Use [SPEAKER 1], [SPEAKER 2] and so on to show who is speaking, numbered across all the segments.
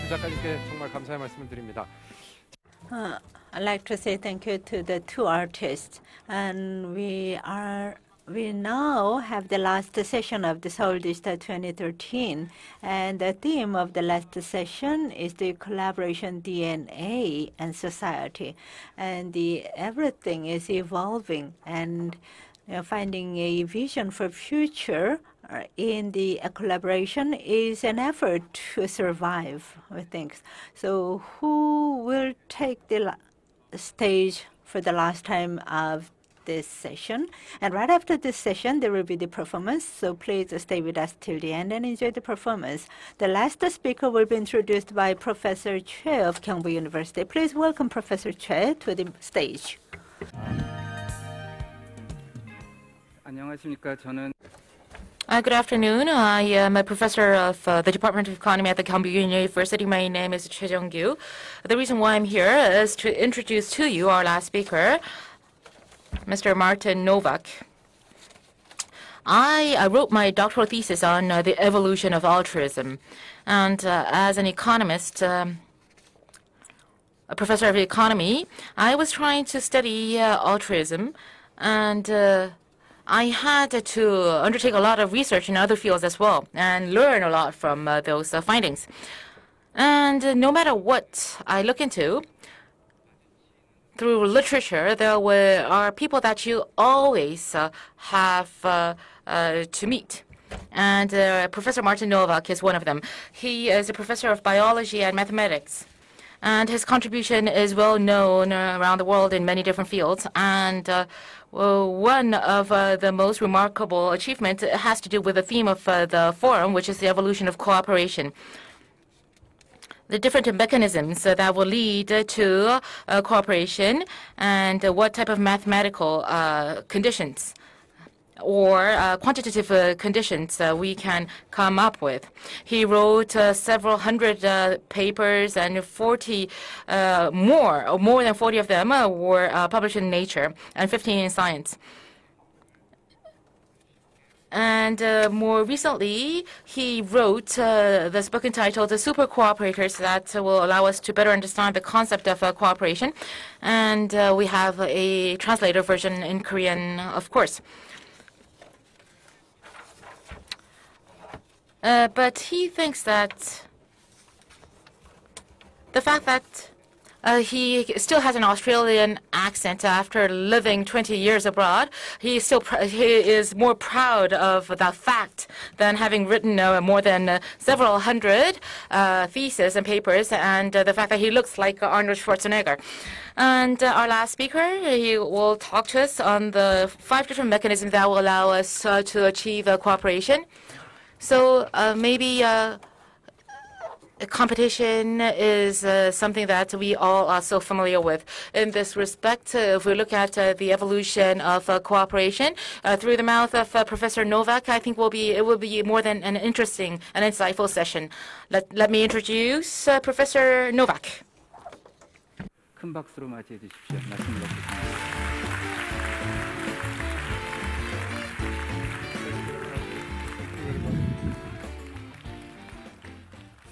[SPEAKER 1] 작가님께 정말 감사의 말씀을 드립니다.
[SPEAKER 2] I'd like to say thank you to the two artists, and we now have the last session of the Seoul Digital 2013, and the theme of the last session is the collaboration DNA and society, and everything is evolving, and finding a vision for future in the collaboration is an effort to survive, I think. So who will take the stage for the last time of this session? And right after this session, there will be the performance, so please stay with us till the end and enjoy the performance. The last speaker will be introduced by Professor Choi of Kyungbu University. Please welcome Professor Choi to the stage.
[SPEAKER 3] 안녕하십니까. 저는
[SPEAKER 4] Good afternoon. I am a professor of the Department of Economy at the Kyungbu University. My name is Jung-Kyoo. The reason why I'm here is to introduce to you our last speaker, Mr. Martin Nowak. I wrote my doctoral thesis on the evolution of altruism. And as an economist, a professor of economy, I was trying to study altruism, and I had to undertake a lot of research in other fields as well and learn a lot from those findings. And no matter what I look into, through literature, there are people that you always have to meet. And Professor Martin Nowak is one of them. He is a professor of biology and mathematics. And his contribution is well known around the world in many different fields. And one of the most remarkable achievements has to do with the theme of the forum, which is the evolution of cooperation. The different mechanisms that will lead to cooperation and what type of mathematical conditions or quantitative conditions we can come up with. He wrote several hundred papers, and 40 more than 40 of them were published in Nature, and 15 in Science. And more recently, he wrote this book entitled SuperCooperators that will allow us to better understand the concept of cooperation. And we have a translated version in Korean, of course. But he thinks that the fact that he still has an Australian accent after living 20 years abroad, he is more proud of that fact than having written more than several hundred theses and papers, and the fact that he looks like Arnold Schwarzenegger. And our last speaker, he will talk to us on the 5 different mechanisms that will allow us to achieve cooperation. So maybe competition is something that we all are so familiar with. In this respect, if we look at the evolution of cooperation through the mouth of Professor Nowak, I think it will be more than an interesting and insightful session. Let me introduce Professor Nowak.
[SPEAKER 3] 큰 박수로 맞이해 주십시오. 말씀드리겠습니다.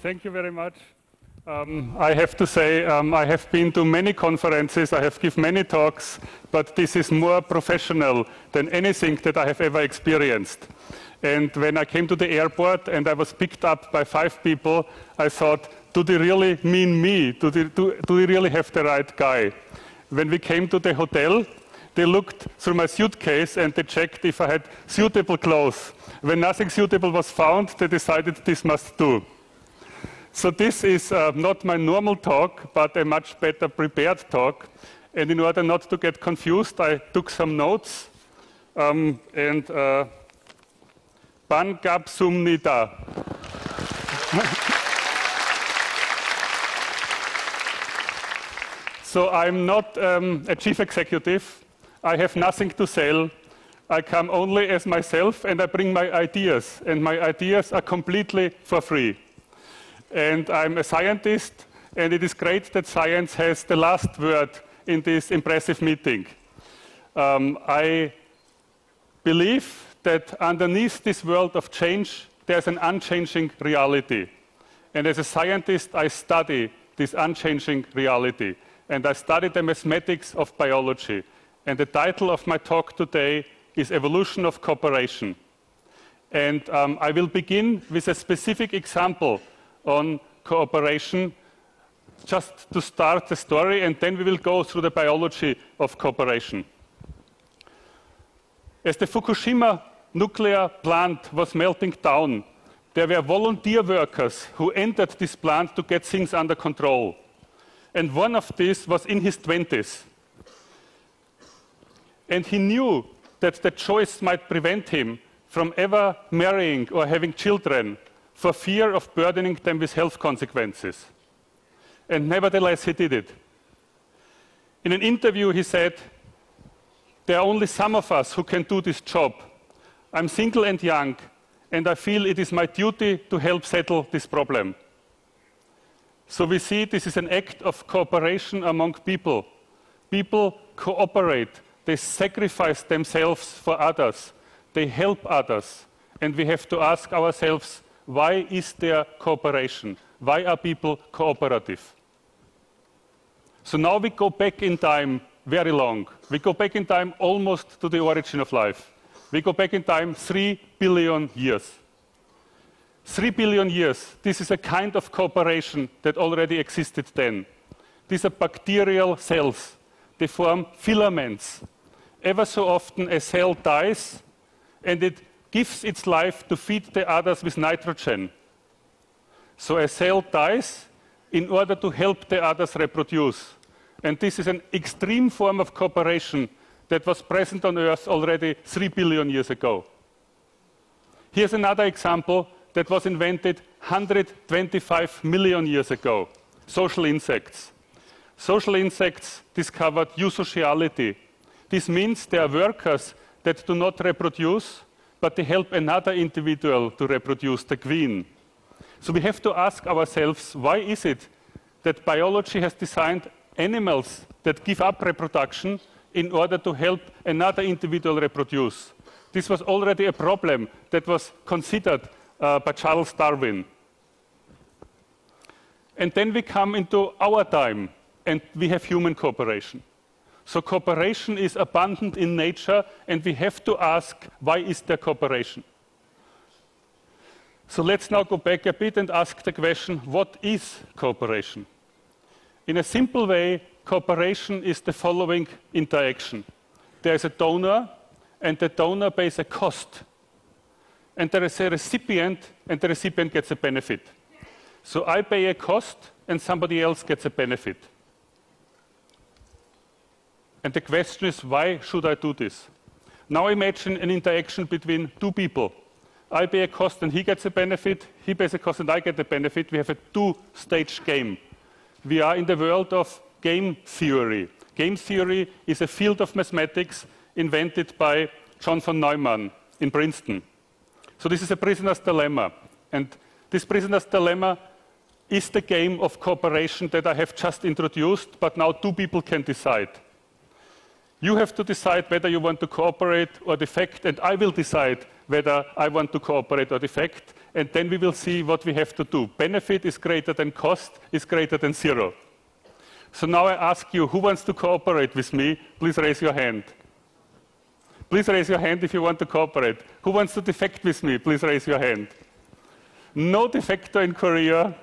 [SPEAKER 5] Thank you very much. I have to say, I have been to many conferences, I have given many talks, but this is more professional than anything that I have ever experienced. And when I came to the airport and I was picked up by 5 people, I thought, do they really mean me? Do they really have the right guy? When we came to the hotel, they looked through my suitcase and they checked if I had suitable clothes. When nothing suitable was found, they decided this must do. So this is not my normal talk, but a much better prepared talk. And in order not to get confused, I took some notes. Ban gab sum ni da. So I'm not a chief executive. I have nothing to sell. I come only as myself, and I bring my ideas. And my ideas are completely for free. And I'm a scientist, and it is great that science has the last word in this impressive meeting. I believe that underneath this world of change, there's an unchanging reality. And as a scientist, I study this unchanging reality. And I study the mathematics of biology. And the title of my talk today is Evolution of Cooperation. And I will begin with a specific example on cooperation, just to start the story, and then we will go through the biology of cooperation. As the Fukushima nuclear plant was melting down, there were volunteer workers who entered this plant to get things under control. And one of these was in his 20s. And he knew that the choice might prevent him from ever marrying or having children for fear of burdening them with health consequences. And nevertheless, he did it. In an interview, he said, "There are only some of us who can do this job. I'm single and young, and I feel it is my duty to help settle this problem." So we see this is an act of cooperation among people. People cooperate. They sacrifice themselves for others. They help others. And we have to ask ourselves, why is there cooperation? Why are people cooperative? So now we go back in time very long. We go back in time almost to the origin of life. We go back in time 3 billion years. 3 billion years, this is a kind of cooperation that already existed then. These are bacterial cells. They form filaments. Ever so often a cell dies and it gives its life to feed the others with nitrogen. So a cell dies in order to help the others reproduce. And this is an extreme form of cooperation that was present on Earth already 3 billion years ago. Here's another example that was invented 125 million years ago, social insects. Social insects discovered eusociality. This means they are workers that do not reproduce, but they help another individual to reproduce, the queen. So we have to ask ourselves, why is it that biology has designed animals that give up reproduction in order to help another individual reproduce? This was already a problem that was considered by Charles Darwin. And then we come into our time, and we have human cooperation. So cooperation is abundant in nature, and we have to ask, why is there cooperation? So let's now go back a bit and ask the question, what is cooperation? In a simple way, cooperation is the following interaction. There is a donor, and the donor pays a cost. And there is a recipient, and the recipient gets a benefit. So I pay a cost, and somebody else gets a benefit. And the question is, why should I do this? Now imagine an interaction between two people. I pay a cost and he gets a benefit, he pays a cost and I get a benefit. We have a two-stage game. We are in the world of game theory. Game theory is a field of mathematics invented by John von Neumann in Princeton. So this is a prisoner's dilemma. And this prisoner's dilemma is the game of cooperation that I have just introduced, but now two people can decide. You have to decide whether you want to cooperate or defect, and I will decide whether I want to cooperate or defect, and then we will see what we have to do. Benefit is greater than cost, is greater than zero. So now I ask you, who wants to cooperate with me? Please raise your hand. Please raise your hand if you want to cooperate. Who wants to defect with me? Please raise your hand. No defector in Korea.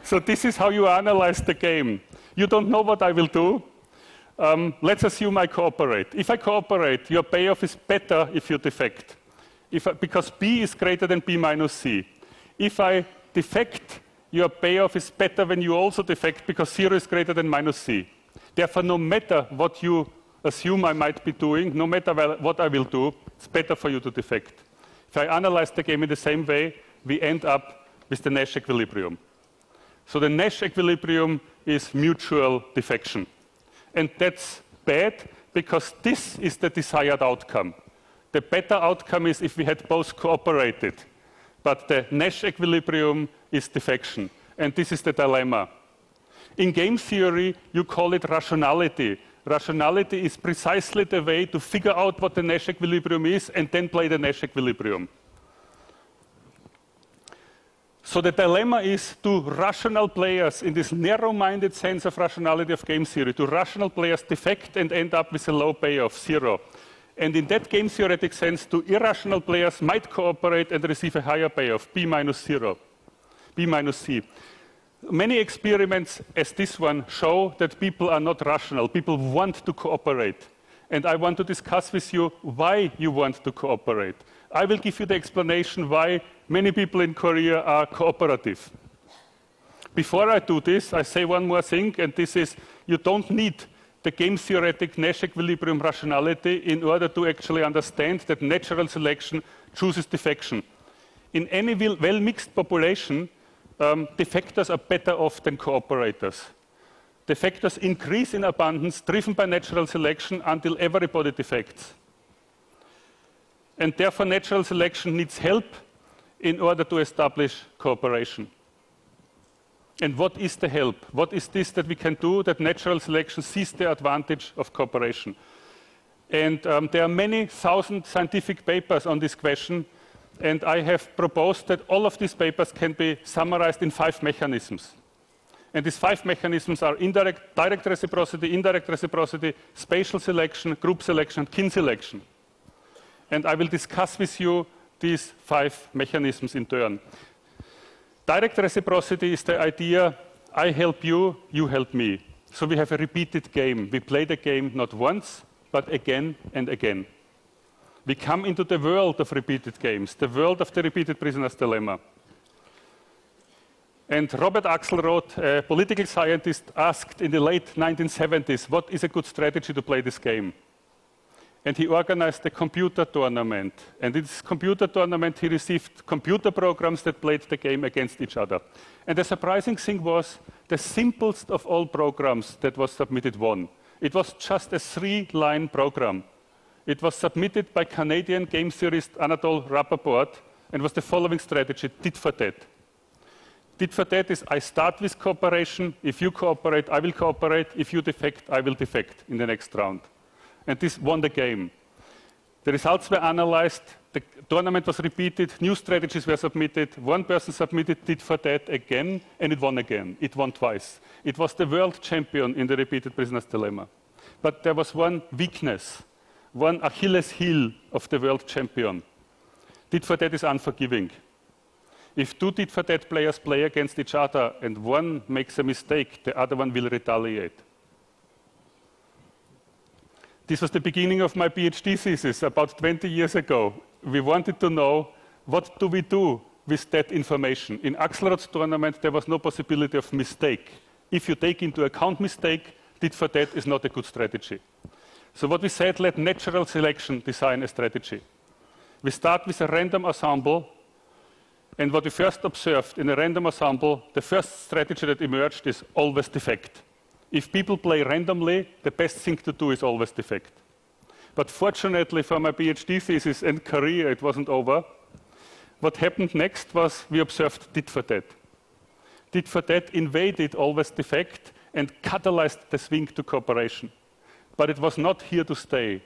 [SPEAKER 5] So this is how you analyze the game. You don't know what I will do. Let's assume I cooperate. If I cooperate, your payoff is better if you defect, because B is greater than B minus C. If I defect, your payoff is better when you also defect, because 0 is greater than minus C. Therefore, no matter what you assume I might be doing, no matter what I will do, it's better for you to defect. If I analyze the game in the same way, we end up with the Nash equilibrium. So the Nash equilibrium is mutual defection. And that's bad, because this is the desired outcome. The better outcome is if we had both cooperated. But the Nash equilibrium is defection. And this is the dilemma. In game theory, you call it rationality. Rationality is precisely the way to figure out what the Nash equilibrium is and then play the Nash equilibrium. So the dilemma is, do rational players, in this narrow-minded sense of rationality of game theory, do rational players defect and end up with a low payoff, 0? And in that game theoretic sense, do irrational players might cooperate and receive a higher payoff, B minus 0, B minus C. Many experiments as this one show that people are not rational. People want to cooperate. And I want to discuss with you why you want to cooperate. I will give you the explanation why many people in Korea are cooperative. Before I do this, I say one more thing, and this is you don't need the game theoretic Nash equilibrium rationality in order to actually understand that natural selection chooses defection. In any well-mixed population, defectors are better off than cooperators. Defectors increase in abundance, driven by natural selection, until everybody defects. And therefore, natural selection needs help in order to establish cooperation. And what is the help? What is this that we can do that natural selection sees the advantage of cooperation? And there are many thousand scientific papers on this question, and I have proposed that all of these papers can be summarized in 5 mechanisms. And these 5 mechanisms are direct reciprocity, indirect reciprocity, spatial selection, group selection, and kin selection. And I will discuss with you these 5 mechanisms in turn. Direct reciprocity is the idea, I help you, you help me. So we have a repeated game. We play the game not once, but again and again. We come into the world of repeated games, the world of the repeated prisoner's dilemma. And Robert Axelrod, a political scientist, asked in the late 1970s, what is a good strategy to play this game? And he organized a computer tournament. And in this computer tournament, he received computer programs that played the game against each other. And the surprising thing was, the simplest of all programs that was submitted won. It was just a 3-line program. It was submitted by Canadian game theorist Anatole Rappaport, and was the following strategy, Tit-for-tat. Tit-for-tat is, I start with cooperation. If you cooperate, I will cooperate. If you defect, I will defect in the next round. And this won the game. The results were analyzed, the tournament was repeated, new strategies were submitted, one person submitted Tit-for-tat again, and it won again. It won twice. It was the world champion in the repeated prisoner's dilemma. But there was one weakness, one Achilles heel of the world champion. Tit-for-tat is unforgiving. If 2 tit-for-tat players play against each other and one makes a mistake, the other one will retaliate. This was the beginning of my PhD thesis about 20 years ago. We wanted to know, what do we do with that information? In Axelrod's tournament, there was no possibility of mistake. If you take into account mistake, tit-for-tat is not a good strategy. So what we said, let natural selection design a strategy. We start with a random ensemble, and what we first observed in a random ensemble, the first strategy that emerged is always defect. If people play randomly, the best thing to do is always defect. But fortunately for my PhD thesis and career, it wasn't over. What happened next was we observed tit-for-tat. Tit-for-tat invaded always defect and catalyzed the swing to cooperation. But it was not here to stay.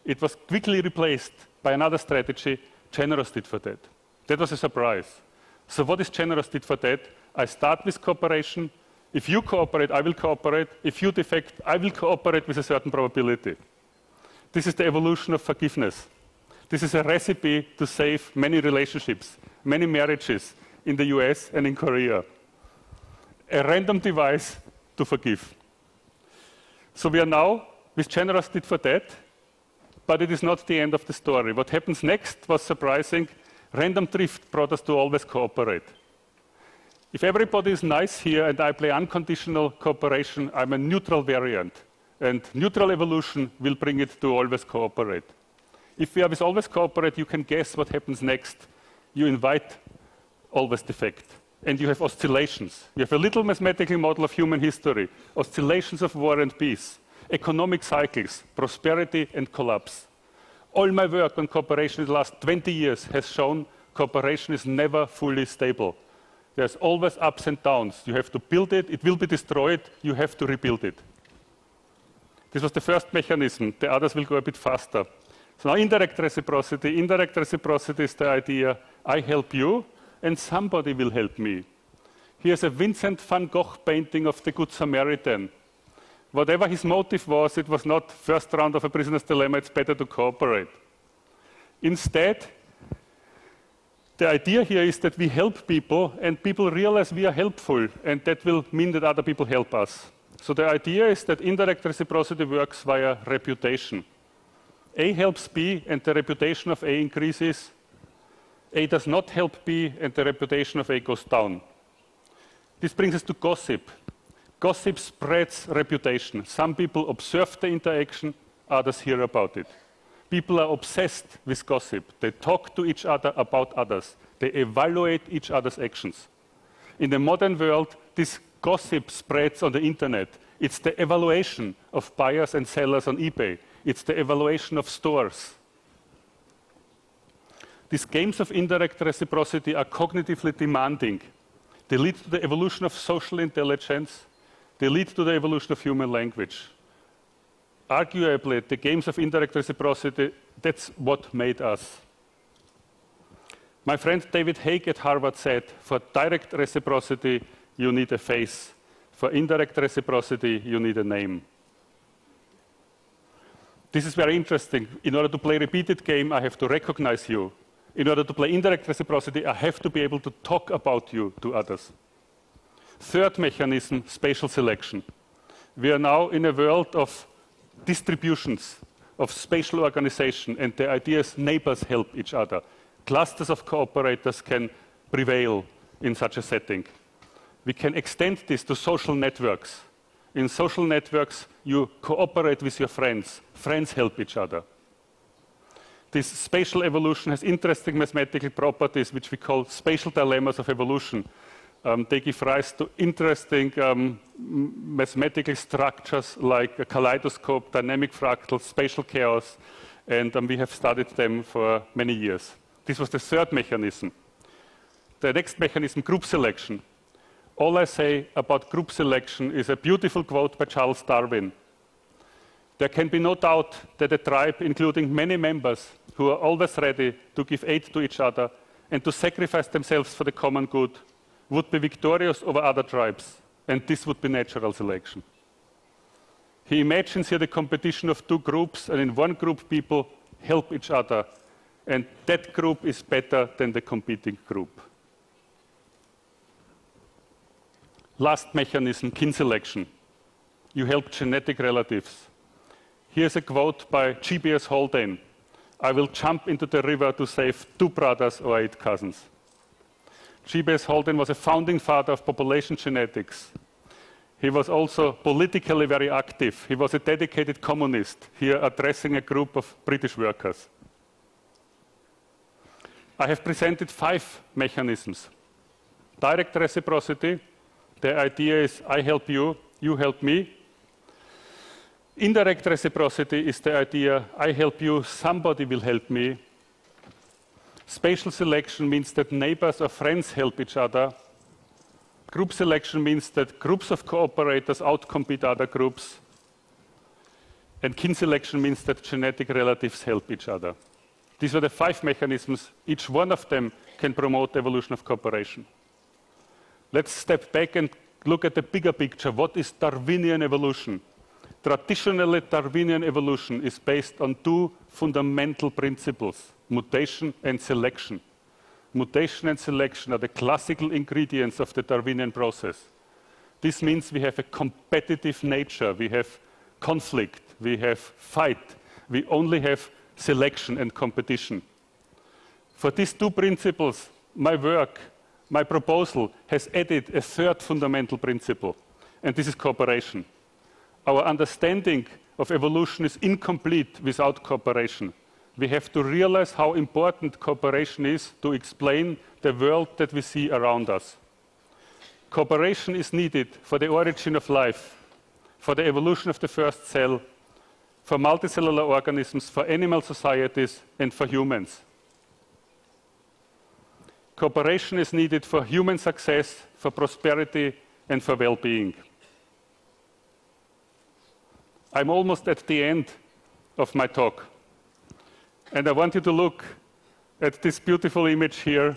[SPEAKER 5] It was quickly replaced by another strategy, generous tit-for-tat. That was a surprise. So what is generous tit-for-tat? I start with cooperation. If you cooperate, I will cooperate. If you defect, I will cooperate with a certain probability. This is the evolution of forgiveness. This is a recipe to save many relationships, many marriages in the US and in Korea. A random device to forgive. So we are now with generous tit-for-tat, but it is not the end of the story. What happens next was surprising. Random drift brought us to always cooperate. If everybody is nice here and I play unconditional cooperation, I'm a neutral variant. And neutral evolution will bring it to always cooperate. If we always cooperate, you can guess what happens next. You invite always defect. And you have oscillations. You have a little mathematical model of human history. Oscillations of war and peace. Economic cycles, prosperity and collapse. All my work on cooperation in the last 20 years has shown cooperation is never fully stable. There's always ups and downs. You have to build it, it will be destroyed, you have to rebuild it. This was the first mechanism. The others will go a bit faster. So now indirect reciprocity. Indirect reciprocity is the idea, I help you, and somebody will help me. Here's a Vincent van Gogh painting of the Good Samaritan. Whatever his motive was, it was not first round of a prisoner's dilemma, it's better to cooperate. Instead, the idea here is that we help people and people realize we are helpful, and that will mean that other people help us. So the idea is that indirect reciprocity works via reputation. A helps B and the reputation of A increases. A does not help B and the reputation of A goes down. This brings us to gossip. Gossip spreads reputation. Some people observe the interaction, others hear about it. People are obsessed with gossip. They talk to each other about others. They evaluate each other's actions. In the modern world, this gossip spreads on the internet. It's the evaluation of buyers and sellers on eBay. It's the evaluation of stores. These games of indirect reciprocity are cognitively demanding. They lead to the evolution of social intelligence. They lead to the evolution of human language. Arguably, the games of indirect reciprocity, that's what made us. My friend David Haig at Harvard said, for direct reciprocity, you need a face. For indirect reciprocity, you need a name. This is very interesting. In order to play a repeated game, I have to recognize you. In order to play indirect reciprocity, I have to be able to talk about you to others. Third mechanism, spatial selection. We are now in a world of distributions, of spatial organization, and the idea is neighbors help each other. Clusters of cooperators can prevail in such a setting. We can extend this to social networks. In social networks, you cooperate with your friends. Friends help each other. This spatial evolution has interesting mathematical properties, which we call spatial dilemmas of evolution. They give rise to interesting mathematical structures like a kaleidoscope, dynamic fractals, spatial chaos, and we have studied them for many years. This was the third mechanism. The next mechanism, group selection. All I say about group selection is a beautiful quote by Charles Darwin. There can be no doubt that a tribe, including many members who are always ready to give aid to each other and to sacrifice themselves for the common good, would be victorious over other tribes, and this would be natural selection. He imagines here the competition of two groups, and in one group people help each other, and that group is better than the competing group. Last mechanism, kin selection. You help genetic relatives. Here's a quote by G.B.S. Haldane. I will jump into the river to save 2 brothers or 8 cousins. G.B.S. Haldane was a founding father of population genetics. He was also politically very active. He was a dedicated communist, here addressing a group of British workers. I have presented 5 mechanisms. Direct reciprocity. The idea is I help you, you help me. Indirect reciprocity is the idea I help you, somebody will help me. Spatial selection means that neighbors or friends help each other. Group selection means that groups of cooperators outcompete other groups. And kin selection means that genetic relatives help each other. These are the 5 mechanisms. Each one of them can promote the evolution of cooperation. Let's step back and look at the bigger picture. What is Darwinian evolution? Traditionally, Darwinian evolution is based on 2 fundamental principles, mutation and selection. Mutation and selection are the classical ingredients of the Darwinian process. This means we have a competitive nature, we have conflict, we have fight, we only have selection and competition. For these 2 principles, my work, my proposal has added a 3rd fundamental principle, and this is cooperation. Our understanding of evolution is incomplete without cooperation. We have to realize how important cooperation is to explain the world that we see around us. Cooperation is needed for the origin of life, for the evolution of the first cell, for multicellular organisms, for animal societies, and for humans. Cooperation is needed for human success, for prosperity, and for well-being. I'm almost at the end of my talk. And I want you to look at this beautiful image here.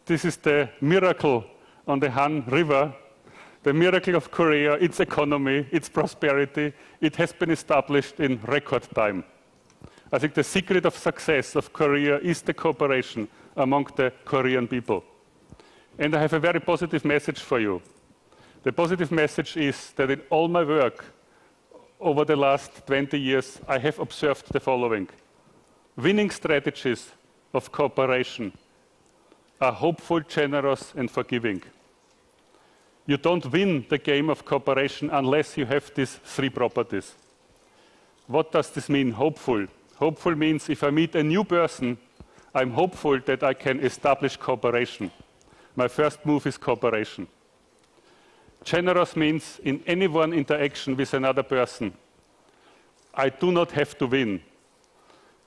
[SPEAKER 5] this is the miracle on the Han River, the miracle of Korea, its economy, its prosperity. It has been established in record time. I think the secret of success of Korea is the cooperation among the Korean people. And I have a very positive message for you. The positive message is that in all my work over the last 20 years, I have observed the following. Winning strategies of cooperation are hopeful, generous, and forgiving. You don't win the game of cooperation unless you have these three properties. What does this mean, hopeful? Hopeful means if I meet a new person, I'm hopeful that I can establish cooperation. My first move is cooperation. Generous means in any one interaction with another person, I do not have to win.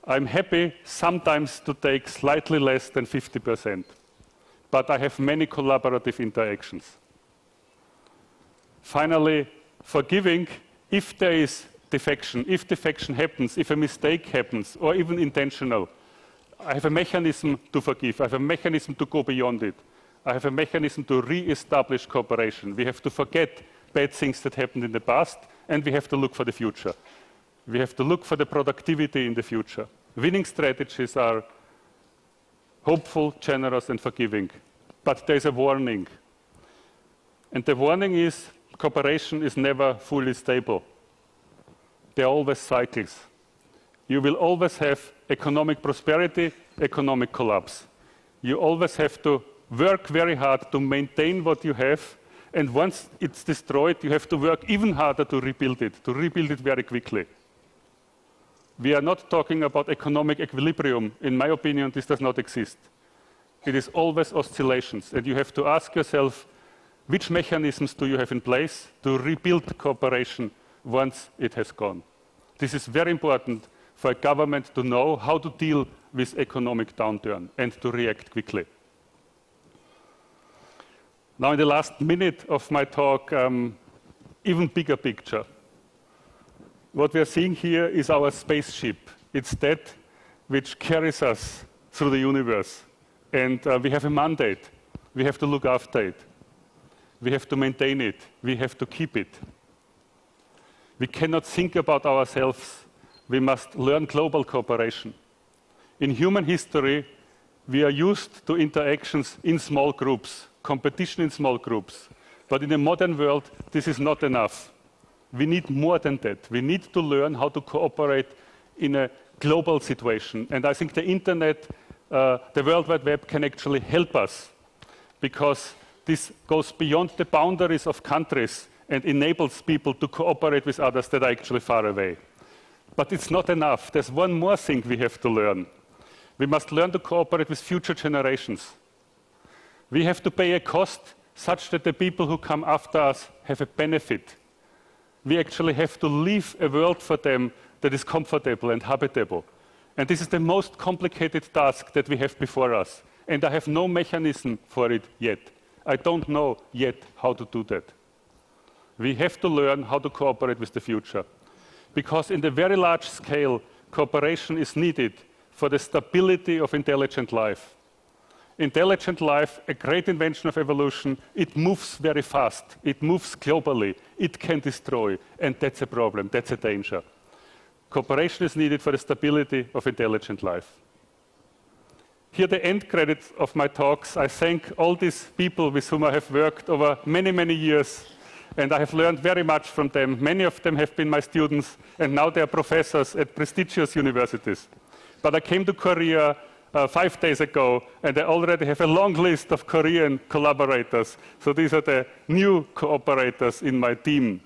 [SPEAKER 5] I'm happy sometimes to take slightly less than 50%, but I have many collaborative interactions. Finally, forgiving, if there is defection, if defection happens, if a mistake happens, or even intentional, I have a mechanism to forgive, I have a mechanism to go beyond it. I have a mechanism to re-establish cooperation. We have to forget bad things that happened in the past, and we have to look for the future. We have to look for the productivity in the future. Winning strategies are hopeful, generous, and forgiving. But there's a warning. And the warning is cooperation is never fully stable. There are always cycles. You will always have economic prosperity, economic collapse. You always have to work very hard to maintain what you have, and once it's destroyed, you have to work even harder to rebuild it very quickly. We are not talking about economic equilibrium. In my opinion, this does not exist. It is always oscillations, and you have to ask yourself, which mechanisms do you have in place to rebuild cooperation once it has gone? This is very important for a government to know how to deal with economic downturn and to react quickly. Now, in the last minute of my talk, even bigger picture. What we are seeing here is our spaceship. It's that which carries us through the universe. And we have a mandate. We have to look after it. We have to maintain it. We have to keep it. We cannot think about ourselves. We must learn global cooperation. In human history, we are used to interactions in small groups, competition in small groups. But in the modern world, this is not enough. We need more than that. We need to learn how to cooperate in a global situation. And I think the internet, the World Wide Web can actually help us, because this goes beyond the boundaries of countries and enables people to cooperate with others that are actually far away. But it's not enough. There's one more thing we have to learn. We must learn to cooperate with future generations. We have to pay a cost such that the people who come after us have a benefit. We actually have to leave a world for them that is comfortable and habitable. And this is the most complicated task that we have before us. And I have no mechanism for it yet. I don't know yet how to do that. We have to learn how to cooperate with the future. Because in the very large scale, cooperation is needed for the stability of intelligent life. Intelligent life, a great invention of evolution, it moves very fast. It moves globally. It can destroy. And that's a problem. That's a danger. Cooperation is needed for the stability of intelligent life. Here are the end credits of my talks. I thank all these people with whom I have worked over many, many years. And I have learned very much from them. Many of them have been my students, and now they are professors at prestigious universities. But I came to Korea 5 days ago, and I already have a long list of Korean collaborators. So these are the new cooperators in my team.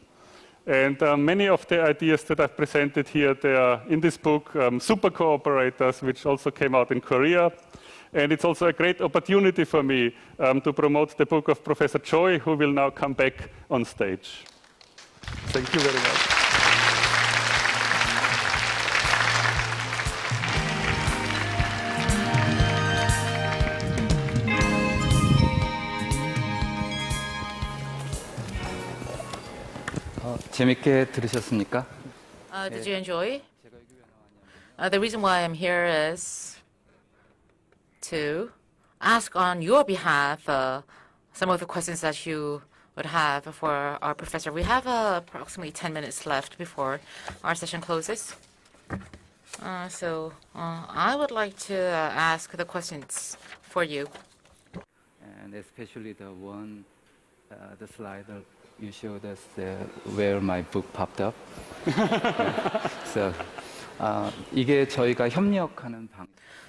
[SPEAKER 5] And many of the ideas that I've presented here, they are in this book, SuperCooperators, which also came out in Korea. And it's also a great opportunity for me to promote the book of Professor CHOI, who will now come back on stage. Thank you very much.
[SPEAKER 3] 재밌게 들으셨습니까?
[SPEAKER 4] Did you enjoy? The reason why I'm here is to ask on your behalf some of the questions that you would have for our professor. We have approximately 10 minutes left before our session closes. So I would like to ask the questions for you.
[SPEAKER 3] And especially the one, the slide that you showed us where my book popped up. So 이게 저희가 협력하는 방.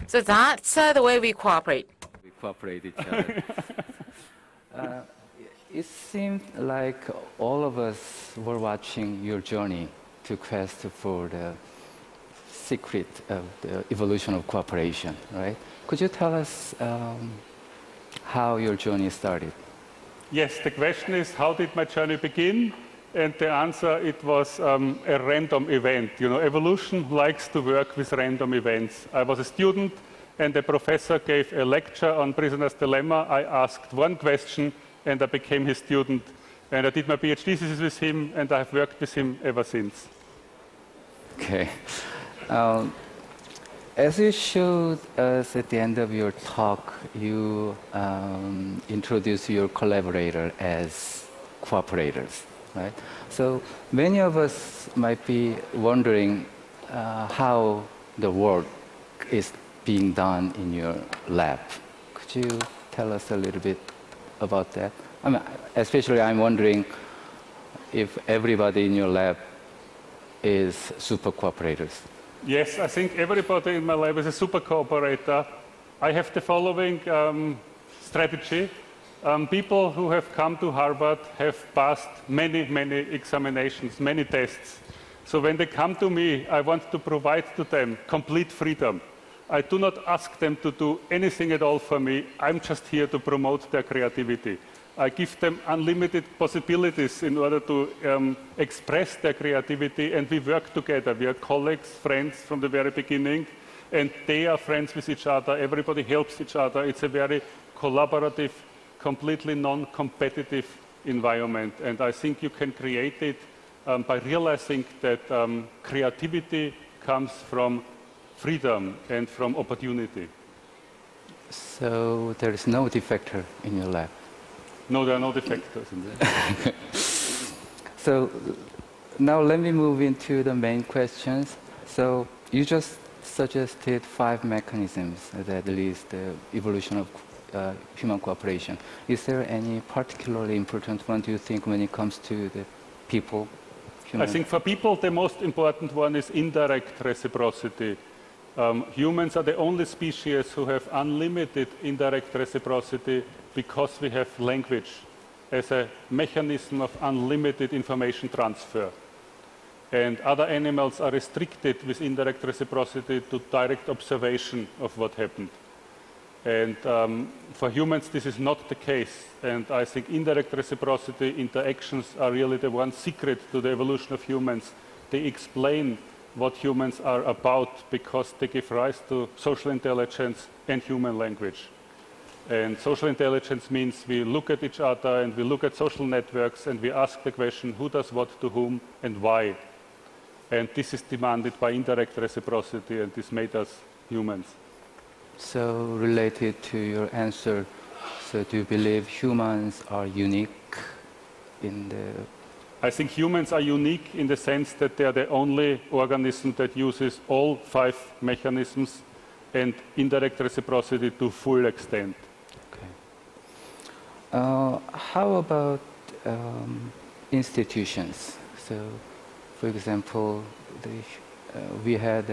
[SPEAKER 4] So that's the way we cooperate.
[SPEAKER 3] We cooperate each other. It seemed like all of us were watching your journey to quest for the secret of the evolution of cooperation, right? Could you tell us how your journey started?
[SPEAKER 5] Yes, the question is, how did my journey begin? And the answer, it was a random event. You know, evolution likes to work with random events. I was a student, and the professor gave a lecture on prisoner's dilemma. I asked one question, and I became his student. And I did my PhD thesis with him, and I have worked with him ever since.
[SPEAKER 3] Okay. As you showed us at the end of your talk, you introduced your collaborator as cooperators, right? So many of us might be wondering how the work is being done in your lab. Could you tell us a little bit about that? I mean, especially I'm wondering if everybody in your lab is super cooperators.
[SPEAKER 5] Yes, I think everybody in my lab is a super cooperator. I have the following strategy. People who have come to Harvard have passed many examinations, many tests. So when they come to me, I want to provide to them complete freedom. I do not ask them to do anything at all for me. I'm just here to promote their creativity. I give them unlimited possibilities in order to express their creativity, and we work together. We are colleagues, friends from the very beginning, and they are friends with each other. Everybody helps each other. It's a very collaborative, completely non-competitive environment, and I think you can create it by realizing that creativity comes from freedom and from opportunity.
[SPEAKER 3] So there is no defector in your lab?
[SPEAKER 5] No, there are no defectors in there.
[SPEAKER 3] So now let me move into the main questions. So you just suggested 5 mechanisms that leads the evolution of human cooperation. Is there any particularly important one, do you think, when it comes to the people?
[SPEAKER 5] I think for people, the most important one is indirect reciprocity. Humans are the only species who have unlimited indirect reciprocity because we have language as a mechanism of unlimited information transfer. And other animals are restricted with indirect reciprocity to direct observation of what happened. And for humans, this is not the case. And I think indirect reciprocity interactions are really the one secret to the evolution of humans. They explain what humans are about because they give rise to social intelligence and human language. And social intelligence means we look at each other and we look at social networks and we ask the question, who does what to whom and why? And this is demanded by indirect reciprocity, and this made us humans.
[SPEAKER 3] So related to your answer, so do you believe humans are unique in the...
[SPEAKER 5] I think humans are unique in the sense that they are the only organism that uses all 5 mechanisms and indirect reciprocity to full extent.
[SPEAKER 3] Okay. How about institutions? So, for example, we had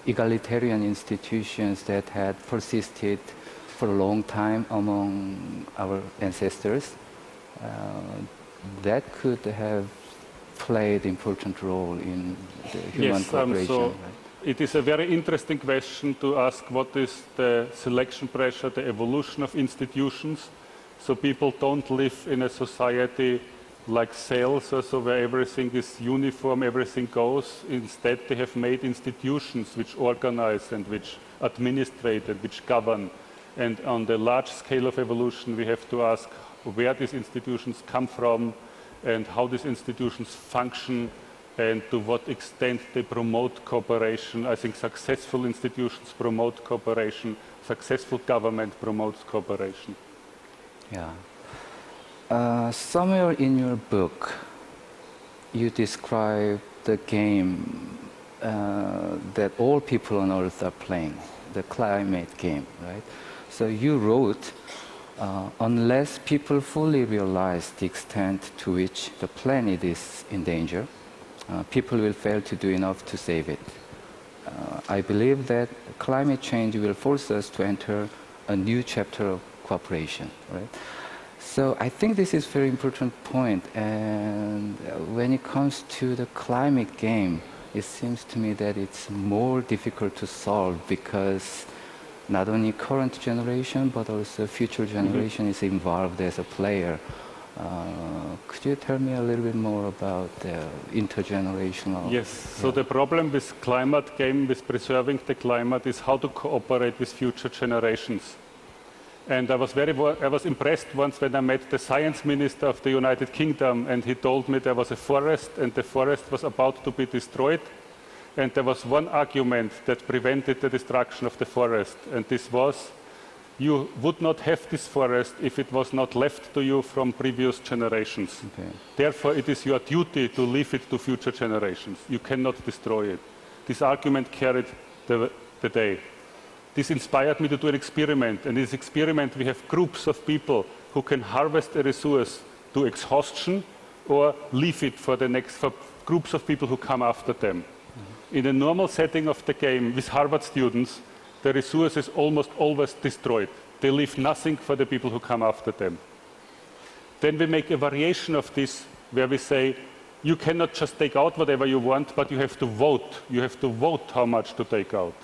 [SPEAKER 3] egalitarian institutions that had persisted for a long time among our ancestors. That could have played an important role in the human cooperation.
[SPEAKER 5] So
[SPEAKER 3] right?
[SPEAKER 5] it is a very interesting question to ask what is the selection pressure, the evolution of institutions. So people don't live in a society like cells, so where everything is uniform, everything goes. Instead, they have made institutions which organize and which administrate and which govern. And on the large scale of evolution, we have to ask where these institutions come from and how these institutions function and to what extent they promote cooperation. I think successful institutions promote cooperation, successful government promotes cooperation.
[SPEAKER 3] Yeah. Somewhere in your book, you describe the game that all people on Earth are playing, the climate game, right? So you wrote, unless people fully realize the extent to which the planet is in danger, people will fail to do enough to save it. I believe that climate change will force us to enter a new chapter of cooperation, right? So I think this is a very important point, and when it comes to the climate game, it seems to me that it's more difficult to solve because not only current generation but also future generation is involved as a player. Could you tell me a little bit more about the intergenerational?
[SPEAKER 5] Yes, so the problem with climate game, with preserving the climate, is how to cooperate with future generations. And I was impressed once when I met the science minister of the United Kingdom, and he told me there was a forest and the forest was about to be destroyed. And there was one argument that prevented the destruction of the forest, and this was, you would not have this forest if it was not left to you from previous generations. Okay. Therefore, it is your duty to leave it to future generations. You cannot destroy it. This argument carried the day. This inspired me to do an experiment. And in this experiment, we have groups of people who can harvest a resource to exhaustion or leave it for groups of people who come after them. In a normal setting of the game with Harvard students, the resource is almost always destroyed. They leave nothing for the people who come after them. Then we make a variation of this where we say, you cannot just take out whatever you want, but you have to vote. You have to vote how much to take out.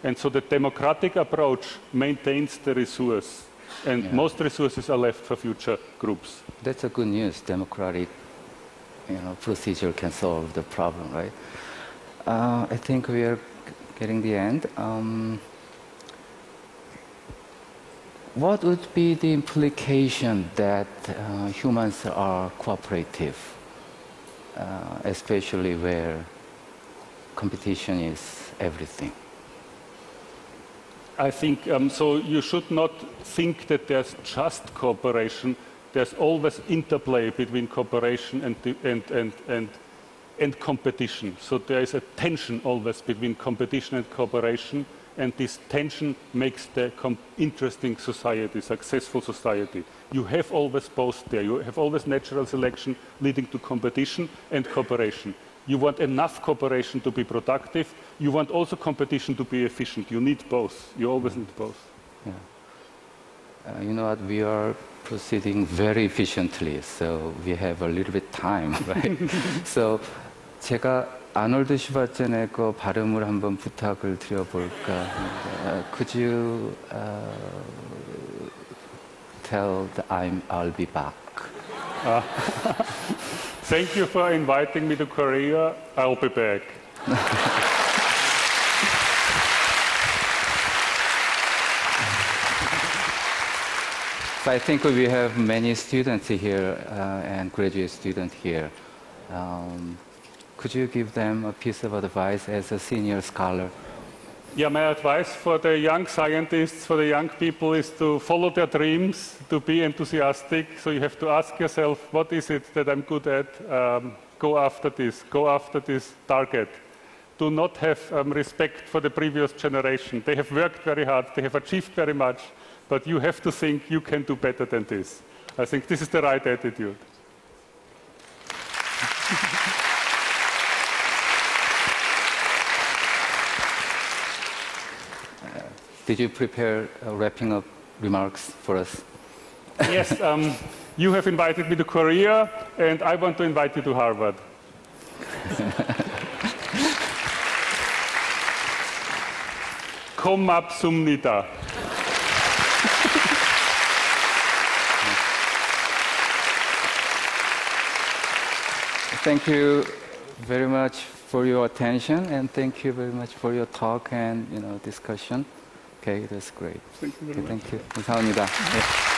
[SPEAKER 5] And so the democratic approach maintains the resource, and most resources are left for future groups.
[SPEAKER 3] That's a good news. Democratic procedure can solve the problem, right? I think we are getting the end. What would be the implication that humans are cooperative, especially where competition is everything?
[SPEAKER 5] I think, so you should not think that there's just cooperation. There's always interplay between cooperation and competition. So there is a tension always between competition and cooperation, and this tension makes the interesting society, successful society. You have always both there. You have always natural selection leading to competition and cooperation. You want enough cooperation to be productive. You want also competition to be efficient. You need both. You always need both.
[SPEAKER 3] Yeah. You know what? We are proceeding very efficiently, so we have a little bit time, right? So 제가 아놀드 슈바젠의 거 발음을 한번 부탁을 드려볼까 합니다. Could you tell that I'll be back?
[SPEAKER 5] Thank you for inviting me to Korea. I'll be back.
[SPEAKER 3] So I think we have many students here and graduate students here. Could you give them a piece of advice as a senior scholar?
[SPEAKER 5] Yeah, my advice for the young scientists, for the young people, is to follow their dreams, to be enthusiastic. So you have to ask yourself, what is it that I'm good at? Go after this target. Do not have respect for the previous generation. They have worked very hard, they have achieved very much, but you have to think you can do better than this. I think this is the right attitude.
[SPEAKER 3] Did you prepare wrapping up remarks for us?
[SPEAKER 5] Yes, you have invited me to Korea, and I want to invite you to Harvard. 고맙습니다.
[SPEAKER 3] Thank you very much for your attention, and thank you very much for your talk and discussion. Okay, that's great.
[SPEAKER 5] Thank you very much.
[SPEAKER 3] Thank you. 감사합니다. 네.